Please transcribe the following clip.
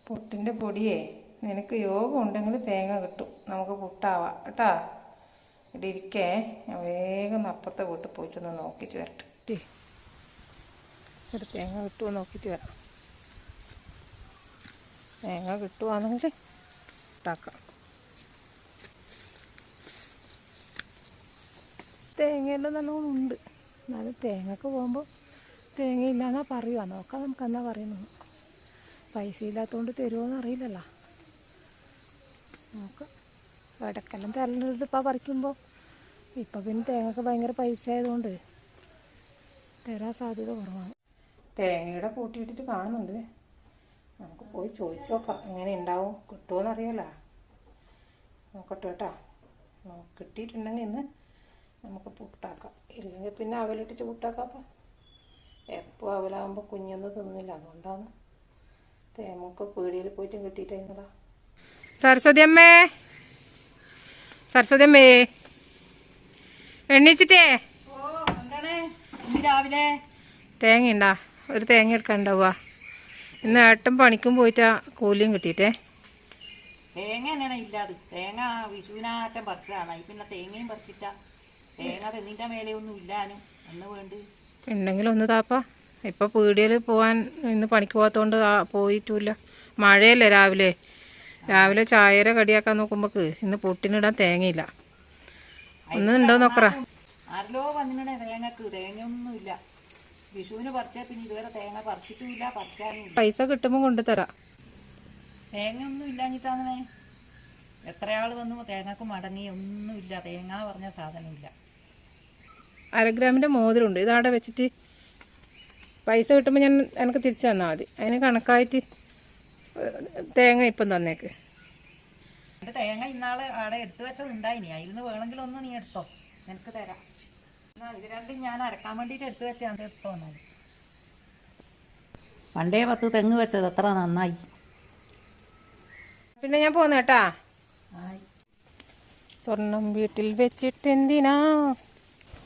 പുട്ടിൻ്റെ പൊടിയേ നിനക്ക് യോഗം ഉണ്ടെങ്കിൽ തേങ്ങ കിട്ടും, നമുക്ക് പുട്ടാവാം കേട്ടാ. ഇവിടെ ഇരിക്കേ, ഞാൻ വേഗം അപ്പുറത്തെ വീട്ടിൽ പോയിട്ടൊന്ന് നോക്കിയിട്ട് വരട്ടെ. ഇവിടെ തേങ്ങ കിട്ടുമോ നോക്കിയിട്ട് വരാം. തേങ്ങ കിട്ടുവാണെങ്കിൽ പുട്ടാക്കാം. തേങ്ങയെല്ലാം നല്ലോണം ഉണ്ട്, എന്നാലും തേങ്ങക്ക് പോകുമ്പോൾ തേങ്ങയില്ലാന്നാ പറയുക. നോക്കാം നമുക്ക് എന്നാ പറയുന്നു. പൈസ ഇല്ലാത്തതുകൊണ്ട് തരുമോയെന്ന് അറിയില്ലല്ലോ. നോക്കാം. ഇടയ്ക്കെല്ലാം തരേണ്ടത് ഇപ്പം പറിക്കുമ്പോൾ. ഇപ്പം പിന്നെ തേങ്ങക്ക് ഭയങ്കര പൈസ ആയതുകൊണ്ട് തരാൻ സാധ്യത കുറവാണ്. തേങ്ങയുടെ കൂട്ടിയിട്ടിട്ട് കാണുന്നുണ്ട്. നമുക്ക് പോയി ചോദിച്ചു നോക്കാം എങ്ങനെ ഉണ്ടാവും, കിട്ടുമോയെന്ന് അറിയാലോ. നോക്കട്ടെ കേട്ടോ. കിട്ടിയിട്ടുണ്ടെങ്കിൽ ഇന്ന് നമുക്ക് പുട്ടാക്കാം, ഇല്ലെങ്കിൽ പിന്നെ അവലിട്ടിട്ട് പുട്ടാക്കാം. അപ്പം എപ്പോൾ അവലാകുമ്പോൾ കുഞ്ഞൊന്നും തിന്നില്ല, അതുകൊണ്ടാണ് തേങ്ങക്ക് പീടിയിൽ പോയിട്ടും കിട്ടിയിട്ടായിരുന്നതാ. സരസ്വതി അമ്മേ, സരസ്വതി അമ്മേ എണ്ണീച്ചിട്ടേ രാവിലെ തേങ്ങ ഉണ്ടാ? ഒരു തേങ്ങ എടുക്കാനുണ്ടാവുക. ഇന്ന് ഏട്ടൻ പണിക്കും പോയിട്ടാ കൂലിയും കിട്ടിയിട്ടേ. തേങ്ങ തന്നെയാണ് ഇല്ലാതെ. തേങ്ങ വിഷുവിനാറ്റം പറിച്ചതാണ്. പിന്നെ തേങ്ങയും പറിച്ചിട്ടാ. തേങ്ങ തെന്നിൻ്റെ മേലെ ഒന്നും ഇല്ലാനും എന്ന് വേണ്ട ഉണ്ടെങ്കിലും ഒന്ന് താപ്പാ. ഇപ്പം പീടികയിൽ പോകാൻ ഇന്ന് പണിക്ക് പോകാത്തതുകൊണ്ട് പോയിട്ടുമില്ല. മഴയല്ലേ രാവിലെ. രാവിലെ ചായര കടിയാക്കാൻ നോക്കുമ്പോക്ക് ഇന്ന് പൊട്ടിനിടാൻ തേങ്ങയില്ല. ഒന്ന് ഉണ്ടോ നോക്കറ. ആരല്ലോ വന്നിട്ടുണ്ടേ തേങ്ങക്ക്. തേങ്ങയൊന്നും ഇല്ല. വിഷുവിന് പറിച്ചാൽ പിന്നെ ഇതുവരെ തേങ്ങ പറിച്ചിട്ടുമില്ല, പറിക്കാനും ഇല്ല. പൈസ കിട്ടുമ്പോൾ കൊണ്ടുതരാം. തേങ്ങയൊന്നും ഇല്ലാഞ്ഞിട്ടാന്നേ എത്ര ആൾ വന്നു തേങ്ങക്ക് മടങ്ങി. ഒന്നുമില്ല, തേങ്ങ പറഞ്ഞ സാധനമില്ല. 1/2 ഗ്രാമിൻ്റെ മോതിരമുണ്ട്. ഇതവിടെ വെച്ചിട്ട് പൈസ കിട്ടുമ്പോൾ ഞാൻ എനിക്ക് തിരിച്ചു തന്നാൽ മതി. അതിന് കണക്കായിട്ട് തേങ്ങ ഇപ്പം തന്നേക്ക്. എൻ്റെ തേങ്ങ ഇന്നാളെ അവിടെ എടുത്തു വെച്ചത് ഉണ്ടായിനി. അതിൽ നിന്ന് വേണമെങ്കിൽ ഒന്ന് നീ എടുത്തോ, നിനക്ക് തരാം. എന്നാൽ ഇത് രണ്ടും ഞാൻ അരക്കാൻ വേണ്ടിയിട്ട് എടുത്തു വെച്ചാൽ അത് എടുത്തോ. എന്നാൽ പണ്ടേ 10 തെങ്ങ് വെച്ചത് എത്ര നന്നായി. പിന്നെ ഞാൻ പോന്നു കേട്ടാ. സ്വർണം വീട്ടിൽ വെച്ചിട്ട് എന്തിനാ